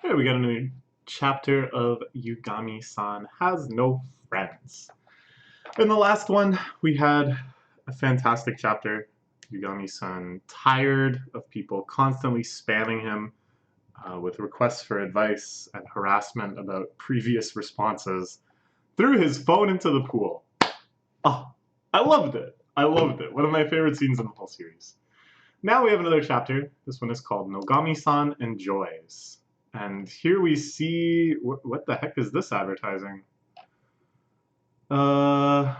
Here we got a new chapter of Yugami-san Has No Friends. In the last one, we had a fantastic chapter. Yugami-san tired of people constantly spamming him with requests for advice and harassment about previous responses, threw his phone into the pool. Oh, I loved it. I loved it. One of my favorite scenes in the whole series. Now we have another chapter. This one is called Yugami-san Enjoys. And here we see, what the heck is this advertising? Nokori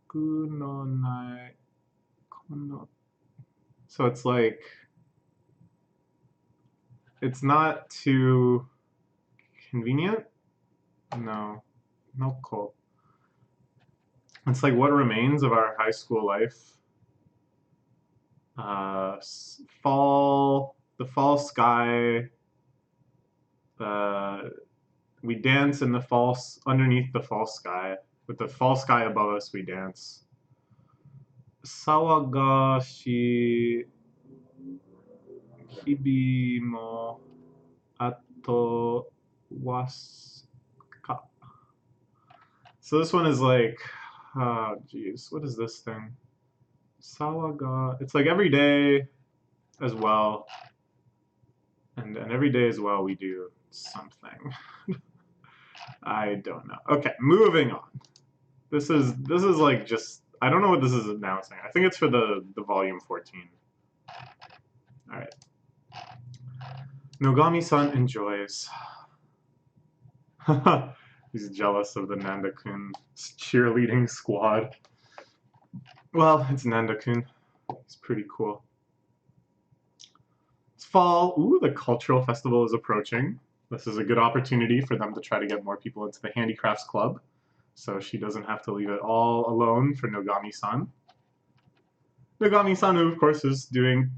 sukunonai kono. So it's like, it's not too convenient? No, noko. It's like what remains of our high school life. The fall sky. We dance in the underneath the fall sky. With the fall sky above us, we dance. Sawagashi hibi mo ato wasu ka. So this one is like, oh geez, what is this thing? Sawaga. It's like every day as well. And every day as well we do something. I don't know. Okay, moving on. This is like just, I don't know what this is announcing. I think it's for the volume 14. Alright. Yugami-san enjoys. He's jealous of the Nanda-kun cheerleading squad. Well, it's Nanda-kun. It's pretty cool. It's fall. Ooh, the cultural festival is approaching. This is a good opportunity for them to try to get more people into the handicrafts club, so she doesn't have to leave it all alone for Yugami-san. Yugami-san, who of course is doing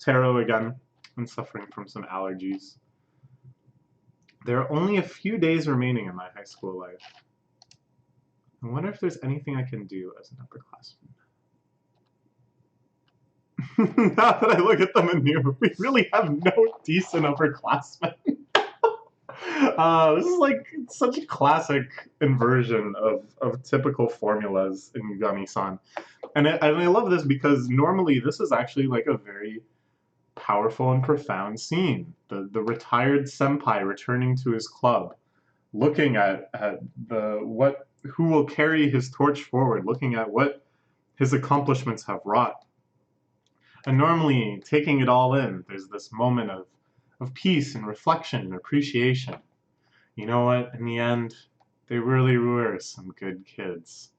tarot again and suffering from some allergies. There are only a few days remaining in my high school life. I wonder if there's anything I can do as an upperclassman. Now that I look at them anew, we really have no decent upperclassmen. This is like such a classic inversion of typical formulas in Yugami-san. And I love this because normally this is actually like a very powerful and profound scene. The retired senpai returning to his club, looking at who will carry his torch forward, looking at what his accomplishments have wrought. And normally, taking it all in, there's this moment of peace and reflection and appreciation. You know what? In the end, they really were some good kids.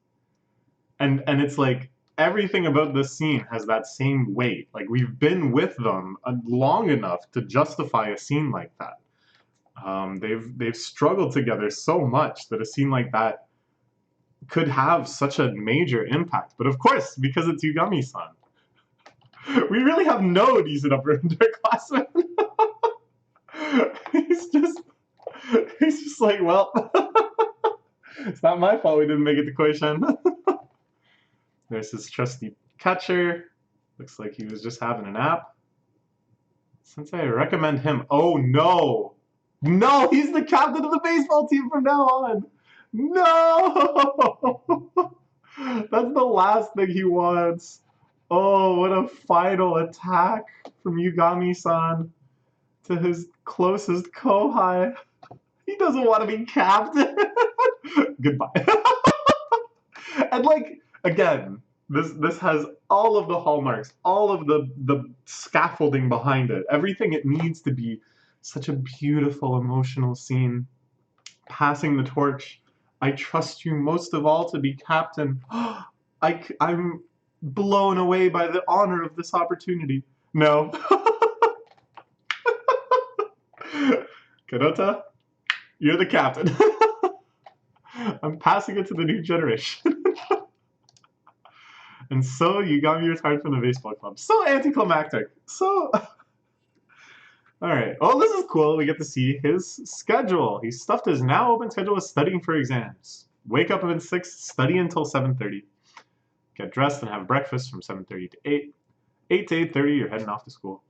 And it's like, everything about this scene has that same weight. Like, we've been with them long enough to justify a scene like that. They've struggled together so much that a scene like that could have such a major impact. But of course, because it's Yugami-san, we really have no decent underclassmen. He's just like, well, it's not my fault we didn't make it to Koishan. There's his trusty catcher. Looks like he was just having a nap. Since I recommend him, oh no! No, he's the captain of the baseball team from now on! No! That's the last thing he wants. Oh, what a final attack from Yugami-san to his closest kohai. He doesn't want to be captain. Goodbye. And like, again, this has all of the hallmarks, all of the scaffolding behind it, everything it needs to be such a beautiful, emotional scene. Passing the torch. I trust you most of all to be captain. I'm blown away by the honor of this opportunity. No. Kadota, you're the captain. I'm passing it to the new generation. And so Yugami retired from the baseball club. So anticlimactic. So... Alright. Oh, this is cool. We get to see his schedule. He stuffed his now open schedule with studying for exams. Wake up at 6, study until 7:30. Get dressed and have breakfast from 7:30 to 8. 8 to 8:30, you're heading off to school.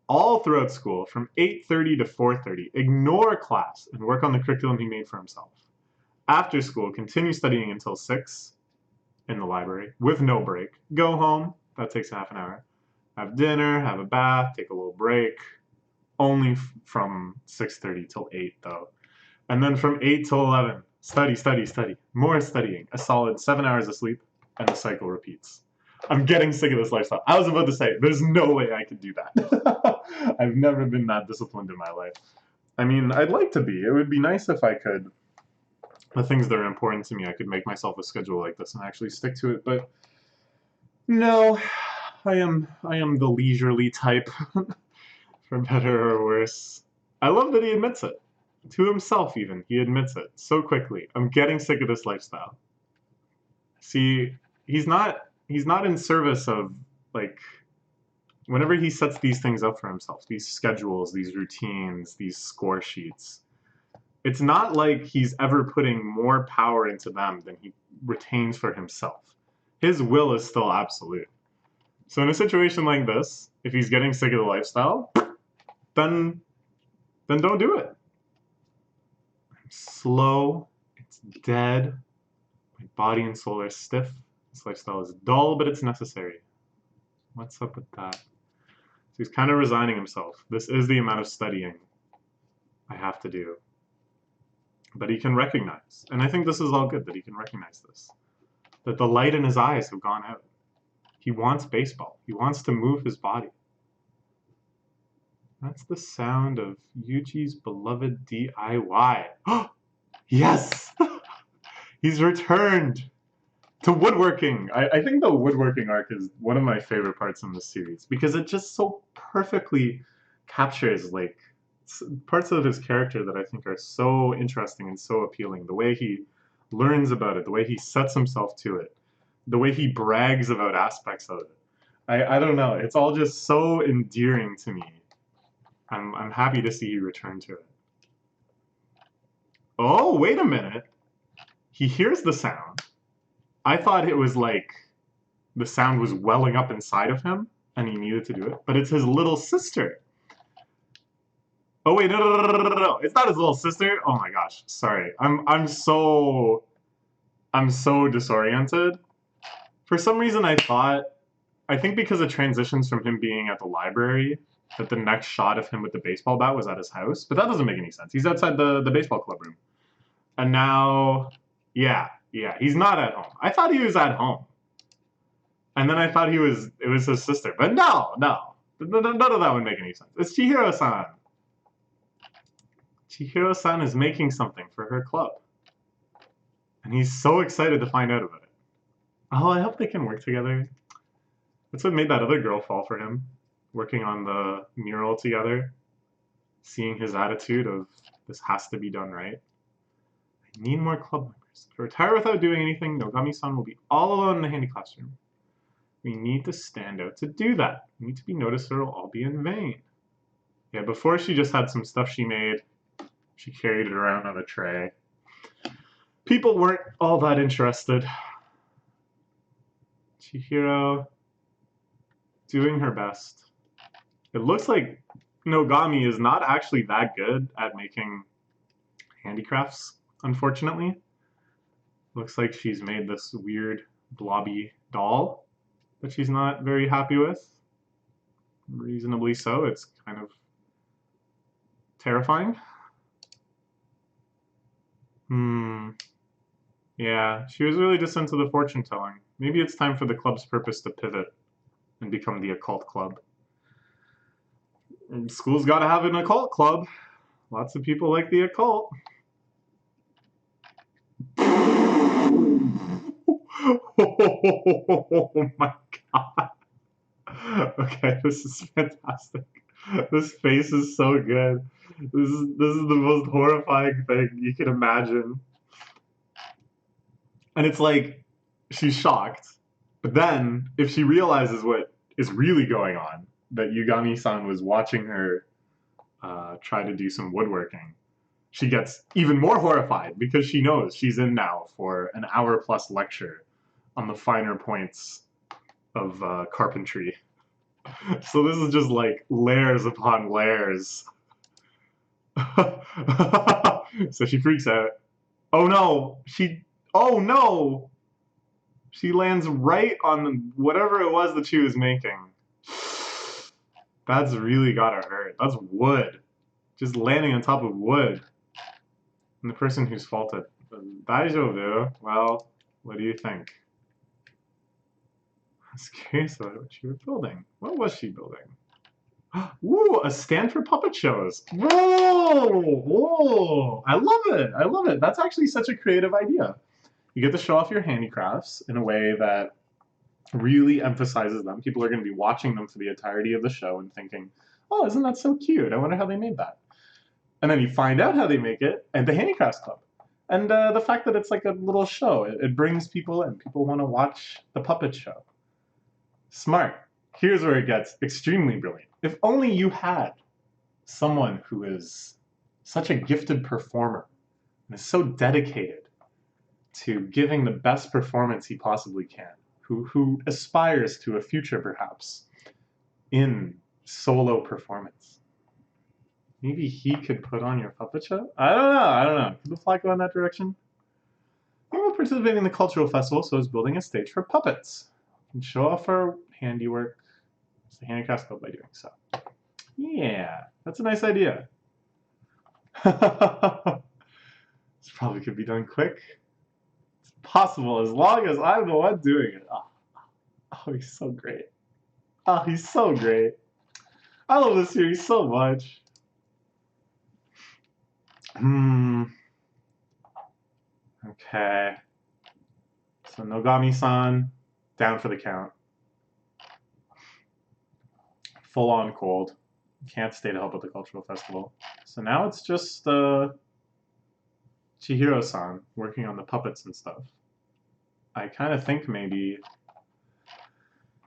All throughout school, from 8:30 to 4:30, ignore class and work on the curriculum he made for himself. After school, continue studying until 6 in the library with no break. Go home, that takes half an hour. Have dinner, have a bath, take a little break. Only from 6:30 till 8 though. And then from 8 till 11, study, study, study. More studying. A solid 7 hours of sleep, and the cycle repeats. I'm getting sick of this lifestyle. I was about to say, there's no way I could do that. I've never been that disciplined in my life. I mean, I'd like to be. It would be nice if I could. The things that are important to me, I could make myself a schedule like this and actually stick to it. But no, I am the leisurely type, for better or worse. I love that he admits it. To himself even, he admits it so quickly. I'm getting sick of this lifestyle. See, he's not in service of, like, whenever he sets these things up for himself, these schedules, these routines, these score sheets, it's not like he's ever putting more power into them than he retains for himself. His will is still absolute. So in a situation like this, if he's getting sick of the lifestyle, then don't do it. I'm slow, it's dead, my body and soul are stiff. This lifestyle is dull, but it's necessary. What's up with that? So he's kind of resigning himself. This is the amount of studying I have to do. But he can recognize, and I think this is all good that he can recognize this, that the light in his eyes have gone out. He wants baseball. He wants to move his body. That's the sound of Yuji's beloved DIY. Yes! He's returned to woodworking. I think the woodworking arc is one of my favorite parts in this series because it just so perfectly captures, like, parts of his character that I think are so interesting and so appealing. The way he learns about it, the way he sets himself to it, the way he brags about aspects of it. I don't know. It's all just so endearing to me. I'm happy to see you return to it. Oh, wait a minute. He hears the sound. I thought it was like the sound was welling up inside of him and he needed to do it, but it's his little sister. Oh wait, no. It's not his little sister. Oh my gosh. Sorry. I'm so disoriented. For some reason I think because it transitions from him being at the library, that the next shot of him with the baseball bat was at his house. But that doesn't make any sense. He's outside the baseball club room. And now, yeah, he's not at home. I thought he was at home. And then I thought it was his sister. But no. None of that would make any sense. It's Chihiro-san. Chihiro-san is making something for her club. And he's so excited to find out about it. Oh, I hope they can work together. That's what made that other girl fall for him. Working on the mural together. Seeing his attitude of, this has to be done right. I need more club members. If I retire without doing anything, Yugami-san will be all alone in the handy classroom. We need to stand out to do that. We need to be noticed or it'll all be in vain. Yeah, before she just had some stuff she made. She carried it around on a tray. People weren't all that interested. Chihiro doing her best. It looks like Nogami is not actually that good at making handicrafts, unfortunately. Looks like she's made this weird blobby doll that she's not very happy with. Reasonably so. It's kind of terrifying. Yeah, she was really just into the fortune telling. Maybe it's time for the club's purpose to pivot and become the occult club. And school's gotta have an occult club. Lots of people like the occult. Oh my god. Okay, this is fantastic. This face is so good. This is the most horrifying thing you can imagine. And it's like, she's shocked. But then, if she realizes what is really going on, that Yugami-san was watching her try to do some woodworking, she gets even more horrified because she knows she's in now for an hour-plus lecture on the finer points of carpentry. So this is just like layers upon layers. So she freaks out. Oh no! Oh no! She lands right on whatever it was that she was making. That's really gotta hurt. That's wood. Just landing on top of wood. And the person who's faulted. Daijoubu? Well, what do you think? I was curious about what she was building. What was she building? Ooh, a stand for puppet shows. Whoa! Whoa! I love it. I love it. That's actually such a creative idea. You get to show off your handicrafts in a way that really emphasizes them. People are going to be watching them for the entirety of the show and thinking, oh, isn't that so cute? I wonder how they made that. And then you find out how they make it at the Handicrafts Club. And the fact that it's like a little show, it brings people in. People want to watch the puppet show. Smart. Here's where it gets extremely brilliant. If only you had someone who is such a gifted performer and is so dedicated to giving the best performance he possibly can, who aspires to a future perhaps in solo performance. Maybe he could put on your puppet show? I don't know. Could the flag go in that direction? We're participating in the cultural festival, so it's building a stage for puppets. We can show off our handiwork. It's the Handicrafts Club by doing so. Yeah, that's a nice idea. This probably could be done quick. It's possible as long as I'm the one doing it. Oh, he's so great. Oh, he's so great. I love this series so much. Okay. So Yugami-san, down for the count. Full on cold. Can't stay to help at the cultural festival. So now it's just Chihiro-san working on the puppets and stuff. I kind of think maybe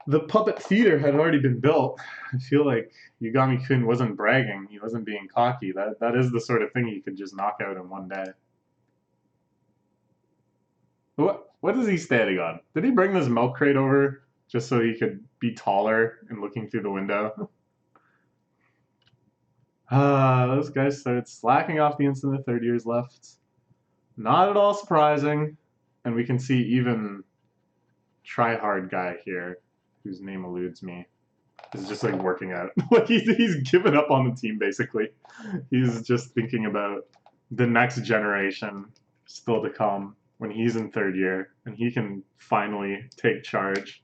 the puppet theater had already been built. I feel like Yugami-kun wasn't bragging. He wasn't being cocky. That is the sort of thing he could just knock out in one day. What is he standing on? Did he bring this milk crate over just so he could be taller and looking through the window? Those guys started slacking off the instant the third year's left. Not at all surprising. And we can see even try-hard guy here, whose name eludes me, is just like working out. Like he's given up on the team basically. He's just thinking about the next generation still to come when he's in third year and he can finally take charge.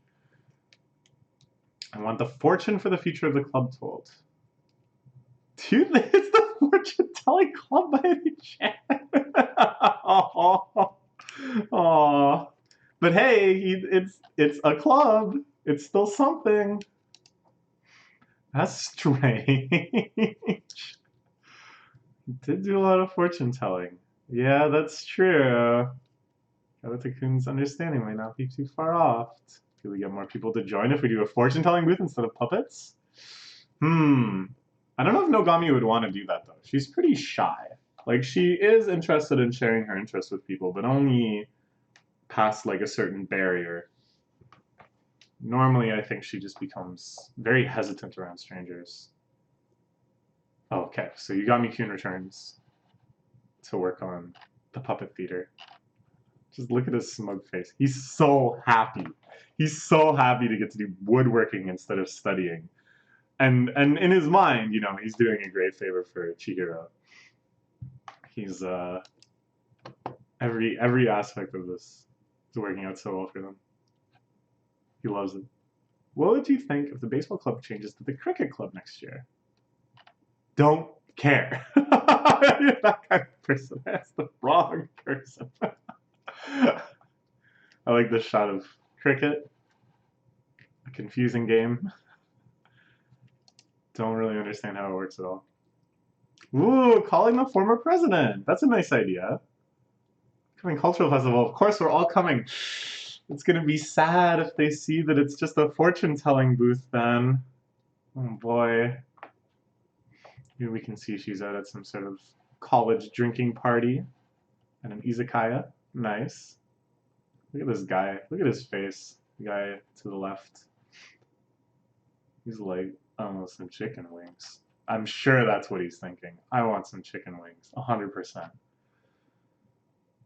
I want the fortune for the future of the club told. Dude, it's the fortune telling club by any chance. Aww. But hey, it's a club. It's still something. That's strange. Did do a lot of fortune telling. Yeah, that's true. Karata-kun's understanding might not be too far off. Do we get more people to join if we do a fortune telling booth instead of puppets? I don't know if Nogami would want to do that though. She's pretty shy. Like she is interested in sharing her interests with people, but only past like a certain barrier. Normally, I think she just becomes very hesitant around strangers. Oh, okay, so Yugami-kun returns to work on the puppet theater. Just look at his smug face. He's so happy. He's so happy to get to do woodworking instead of studying. And in his mind, you know, he's doing a great favor for Chihiro. He's every aspect of this is working out so well for them. He loves it. What would you think if the baseball club changes to the cricket club next year? Don't care. You're that kind of person. That's the wrong person. I like this shot of cricket. A confusing game. Don't really understand how it works at all. Ooh, calling the former president. That's a nice idea. Coming cultural festival. Of course, we're all coming. It's gonna be sad if they see that it's just a fortune-telling booth then. Oh boy. Here we can see she's out at some sort of college drinking party at an izakaya. Nice. Look at this guy. Look at his face. The guy to the left. He's like, oh, some chicken wings. I'm sure that's what he's thinking. I want some chicken wings, 100%.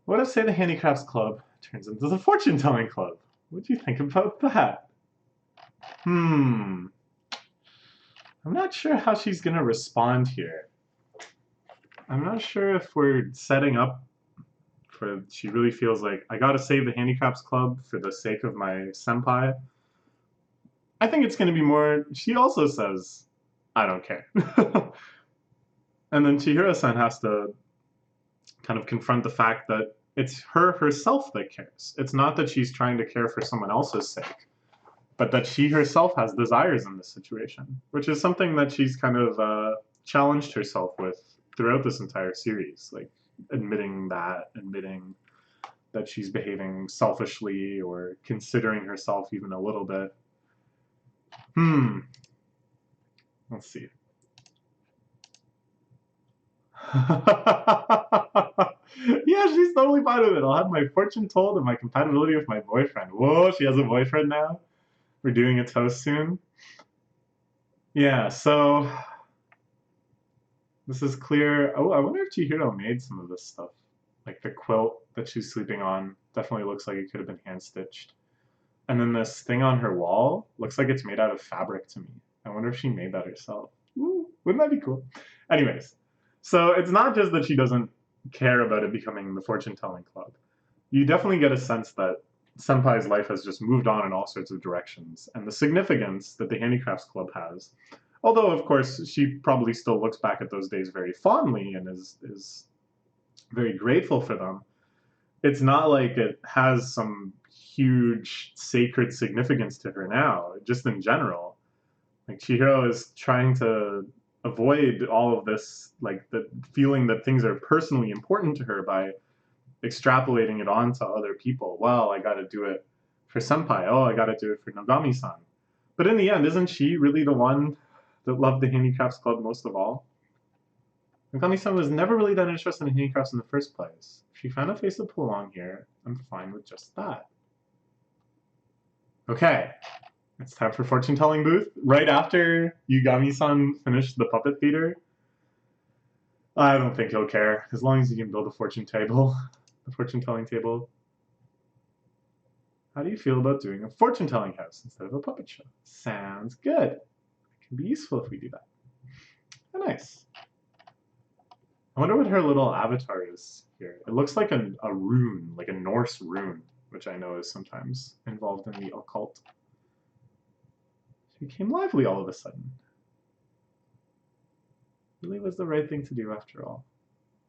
What if, say, the Handicrafts Club turns into the fortune-telling club? What do you think about that? I'm not sure how she's gonna respond here. I'm not sure if we're setting up for, she really feels like, I gotta save the Handicrafts Club for the sake of my senpai. I think it's gonna be more, she also says, I don't care. And then Chihiro-san has to kind of confront the fact that it's her herself that cares. It's not that she's trying to care for someone else's sake, but that she herself has desires in this situation, which is something that she's kind of challenged herself with throughout this entire series, like admitting that she's behaving selfishly or considering herself even a little bit. Let's see. Yeah, she's totally fine with it. I'll have my fortune told and my compatibility with my boyfriend. Whoa, she has a boyfriend now? We're doing a toast soon? Yeah, so this is clear. Oh, I wonder if Chihiro made some of this stuff. Like the quilt that she's sleeping on definitely looks like it could have been hand-stitched. And then this thing on her wall looks like it's made out of fabric to me. I wonder if she made that herself. Ooh, wouldn't that be cool? Anyways, so it's not just that she doesn't care about it becoming the fortune-telling club. You definitely get a sense that Senpai's life has just moved on in all sorts of directions, and the significance that the Handicrafts Club has. Although, of course, she probably still looks back at those days very fondly and is very grateful for them. It's not like it has some huge sacred significance to her now, just in general. Like Chihiro is trying to avoid all of this, like the feeling that things are personally important to her by extrapolating it onto other people. Well, I gotta do it for Senpai. Oh, I gotta do it for Yugami-san. But in the end, isn't she really the one that loved the Handicrafts Club most of all? Yugami-san was never really that interested in handicrafts in the first place. If she found a face to pull along here, I'm fine with just that. Okay, it's time for fortune telling booth. Right after Yugami-san finished the puppet theater, I don't think he'll care as long as he can build a fortune table, the fortune telling table. How do you feel about doing a fortune telling house instead of a puppet show? Sounds good. It can be useful if we do that. Oh, nice. I wonder what her little avatar is here. It looks like a rune, like a Norse rune, which I know is sometimes involved in the occult. She became lively all of a sudden. Really was the right thing to do after all.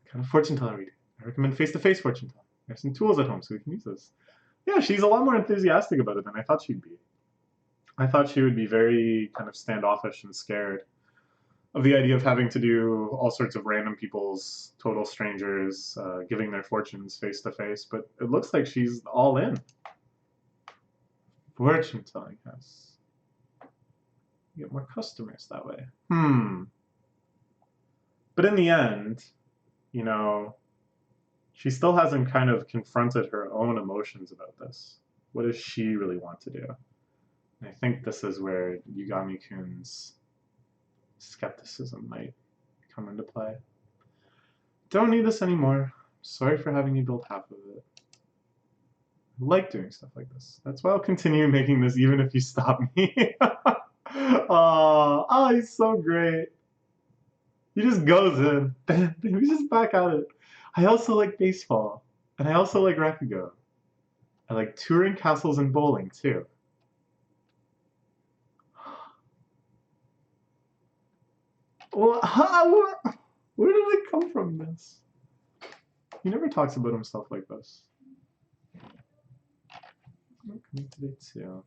What kind of fortune teller we do? I recommend face-to-face fortune telling. I have some tools at home so we can use this. Yeah, she's a lot more enthusiastic about it than I thought she'd be. I thought she would be very kind of standoffish and scared of the idea of having to do all sorts of random people's, total strangers, giving their fortunes face to face, but it looks like she's all in. Fortune telling house. You get more customers that way. But in the end, you know, she still hasn't kind of confronted her own emotions about this. What does she really want to do? And I think this is where Yugami-kun's skepticism might come into play. Don't need this anymore. Sorry for having you build half of it. I like doing stuff like this. That's why I'll continue making this even if you stop me. Oh, he's so great. He just goes in. Bam, bam, he's just back at it. I also like baseball. And I also like Rakugo. I like touring castles and bowling too. Well, where did it come from this? He never talks about himself like this. I'm coming today too.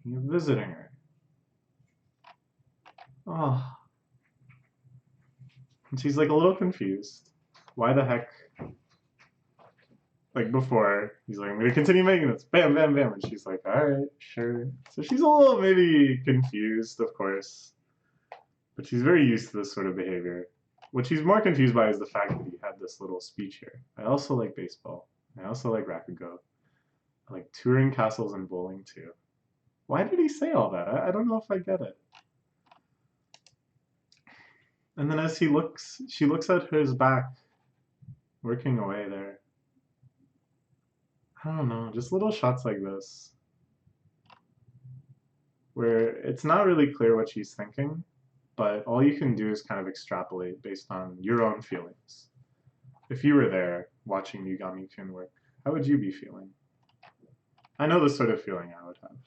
You're visiting her. Oh. And she's like a little confused. Why the heck? Like before, he's like, I'm gonna continue making this. Bam, bam, bam. And she's like, alright, sure. So she's a little maybe confused, of course. But she's very used to this sort of behavior. What she's more confused by is the fact that he had this little speech here. I also like baseball. I also like Rakugo. I like touring castles and bowling too. Why did he say all that? I don't know if I get it. And then as she looks at his back, working away there. I don't know, just little shots like this, where it's not really clear what she's thinking, but all you can do is kind of extrapolate based on your own feelings. If you were there watching Yugami-kun work, how would you be feeling? I know the sort of feeling I would have.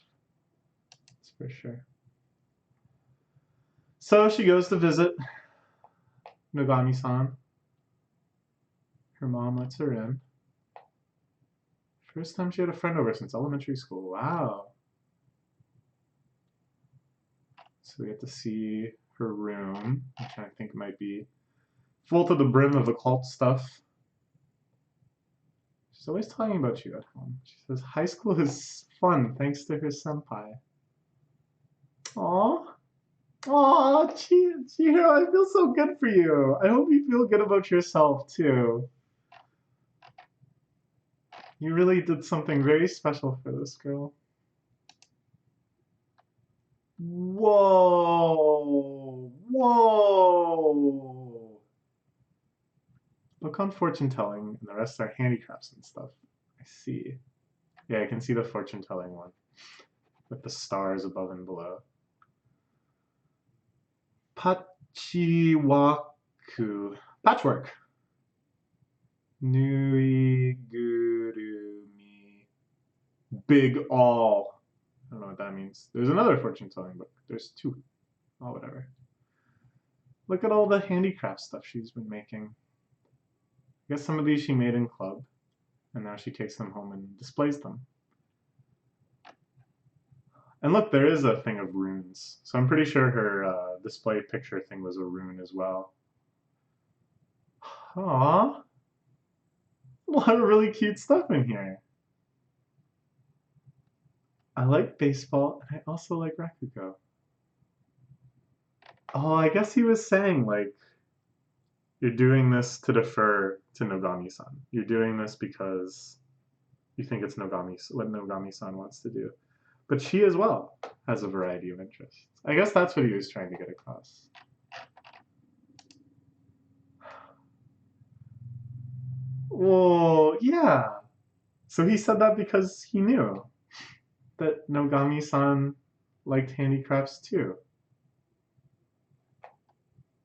That's for sure. So she goes to visit Yugami-san. Her mom lets her in. First time she had a friend over since elementary school. Wow. So we get to see her room, which I think might be full to the brim of occult stuff. She's always talking about you at home. She says high school is fun thanks to her senpai. Aww. Aww, Chihiro, I feel so good for you. I hope you feel good about yourself too. You really did something very special for this girl. Whoa! Whoa! Look on fortune telling, and the rest are handicrafts and stuff. I see. Yeah, I can see the fortune telling one with the stars above and below. Pachiwaku. Patchwork. Nui gurumi. Big all. I don't know what that means. There's another fortune telling book. There's two. Oh, whatever. Look at all the handicraft stuff she's been making. I guess some of these she made in club, and now she takes them home and displays them. And look, there is a thing of runes. So I'm pretty sure her display picture thing was a rune as well. Aww. A lot of really cute stuff in here. I like baseball, and I also like Rakugo. Oh, I guess he was saying, like, you're doing this to defer to Nogami-san. You're doing this because you think it's what Nogami-san wants to do. But she as well has a variety of interests. I guess that's what he was trying to get across. Well, yeah. So he said that because he knew that Nogami-san liked handicrafts too.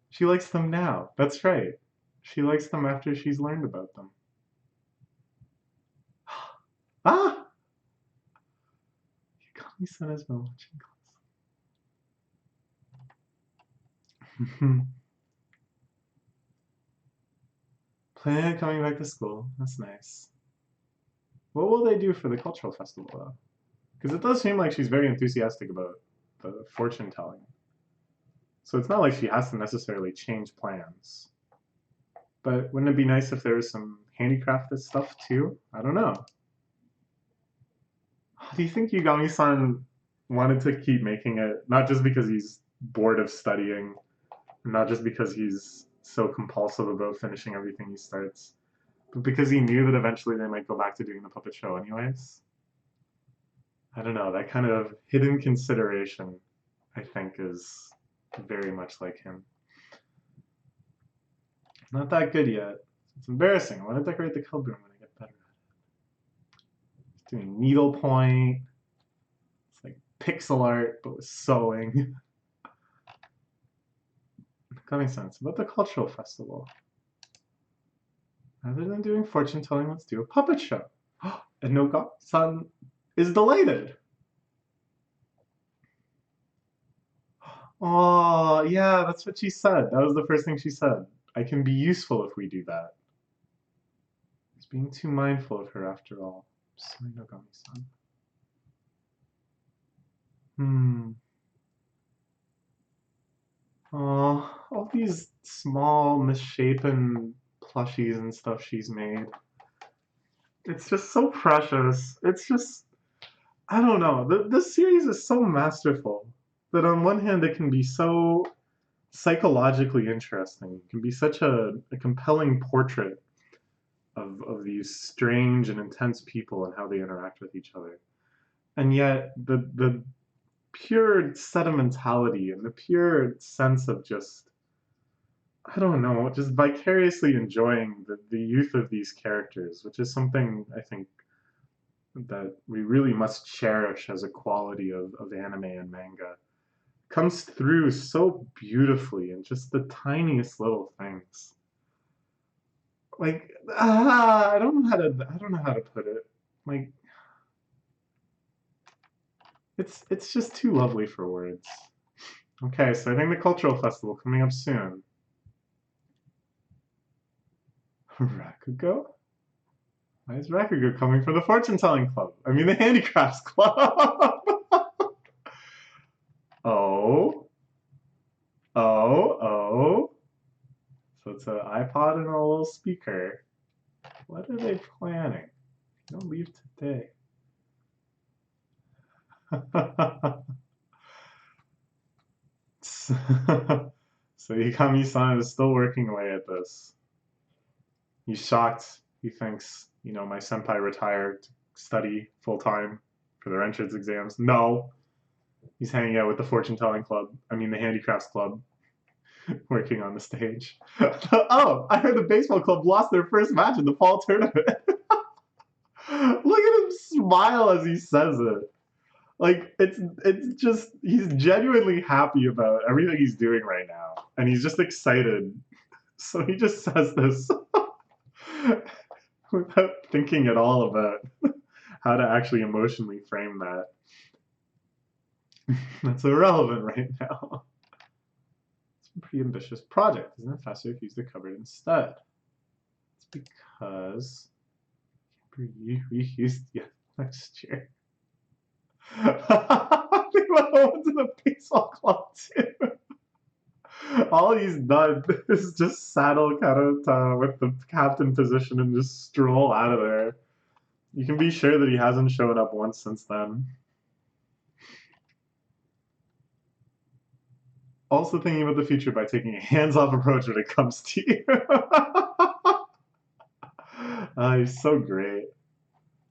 She likes them now. That's right. She likes them after she's learned about them. Ah! Yugami-san has been watching closely. Planning on coming back to school. That's nice. What will they do for the cultural festival, though? Because it does seem like she's very enthusiastic about the fortune telling. So it's not like she has to necessarily change plans. But wouldn't it be nice if there was some handicrafted stuff too? I don't know. Do you think Yugami-san wanted to keep making it, not just because he's bored of studying, not just because he's so compulsive about finishing everything he starts, but because he knew that eventually they might go back to doing the puppet show anyways? I don't know, that kind of hidden consideration, I think, is very much like him. Not that good yet. It's embarrassing. I want to decorate the cub room when I get better at it. It's doing needlepoint. It's like pixel art, but with sewing. That makes sense. About the cultural festival. Rather than doing fortune telling, let's do a puppet show. And Noga-san is delighted. Oh, yeah, that's what she said. That was the first thing she said. I can be useful if we do that. He's being too mindful of her after all. Sorry, Nogami-san. Oh, all these small, misshapen plushies and stuff she's made. It's just so precious. It's just, I don't know. This series is so masterful that on one hand it can be so psychologically interesting. It can be such a compelling portrait of these strange and intense people and how they interact with each other. And yet pure sentimentality and the pure sense of just, I don't know, just vicariously enjoying the youth of these characters, which is something I think that we really must cherish as a quality of anime and manga. Comes through so beautifully in just the tiniest little things. Like, I don't know how to put it. Like, it's just too lovely for words. Okay, so I think the cultural festival coming up soon. Rakugo? Why is Rakugo coming from the fortune telling club? I mean the handicrafts club. Oh, oh. So it's an iPod and a little speaker. What are they planning? Don't leave today. So Yugami-san is still working away at this. He's shocked. He thinks, my senpai retired to study full time for their entrance exams. No, he's hanging out with the fortune telling club. I mean, the handicrafts club, working on the stage. Oh, I heard the baseball club lost their first match in the fall tournament. Look at him smile as he says it. Like it's just he's genuinely happy about everything he's doing right now, and he's just excited. So he just says this without thinking at all about how to actually emotionally frame that. That's irrelevant right now. It's a pretty ambitious project. Isn't it faster if you use the cupboard instead? It's because reused next year. They went over to the baseball club too. All he's done is just saddle Karata with the captain position and just stroll out of there. You can be sure that he hasn't shown up once since then. Also thinking about the future by taking a hands-off approach when it comes to you. He's so great.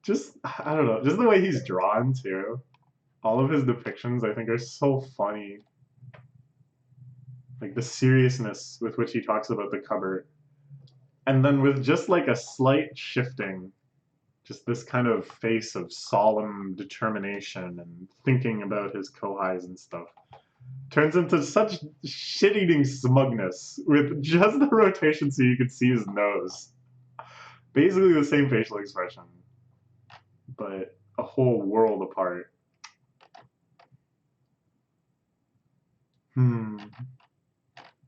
Just, I don't know, just the way he's drawn too. All of his depictions, I think, are so funny. Like the seriousness with which he talks about the cupboard. And then with just like a slight shifting, just this kind of face of solemn determination and thinking about his kohais and stuff. Turns into such shit-eating smugness with just the rotation so you could see his nose. Basically the same facial expression, but a whole world apart.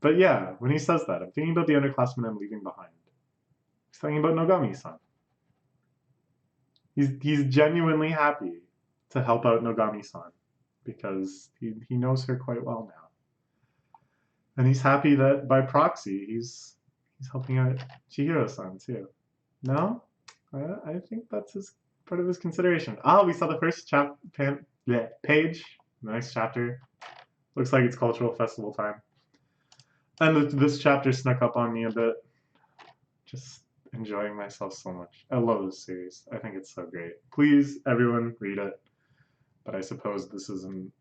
But yeah, when he says that, I'm thinking about the underclassmen I'm leaving behind. He's talking about Yugami-san. He's genuinely happy to help out Yugami-san because he knows her quite well now. And he's happy that by proxy he's helping out Chihiro-san too. No? I think that's part of his consideration. Oh, we saw the first page, the next chapter. Looks like it's cultural festival time. And this chapter snuck up on me a bit. Just enjoying myself so much. I love this series. I think it's so great. Please, everyone, read it. But I suppose this isn't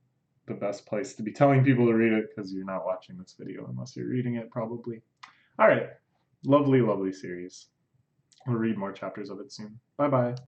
the best place to be telling people to read it because you're not watching this video unless you're reading it, probably. All right. Lovely, lovely series. We'll read more chapters of it soon. Bye-bye.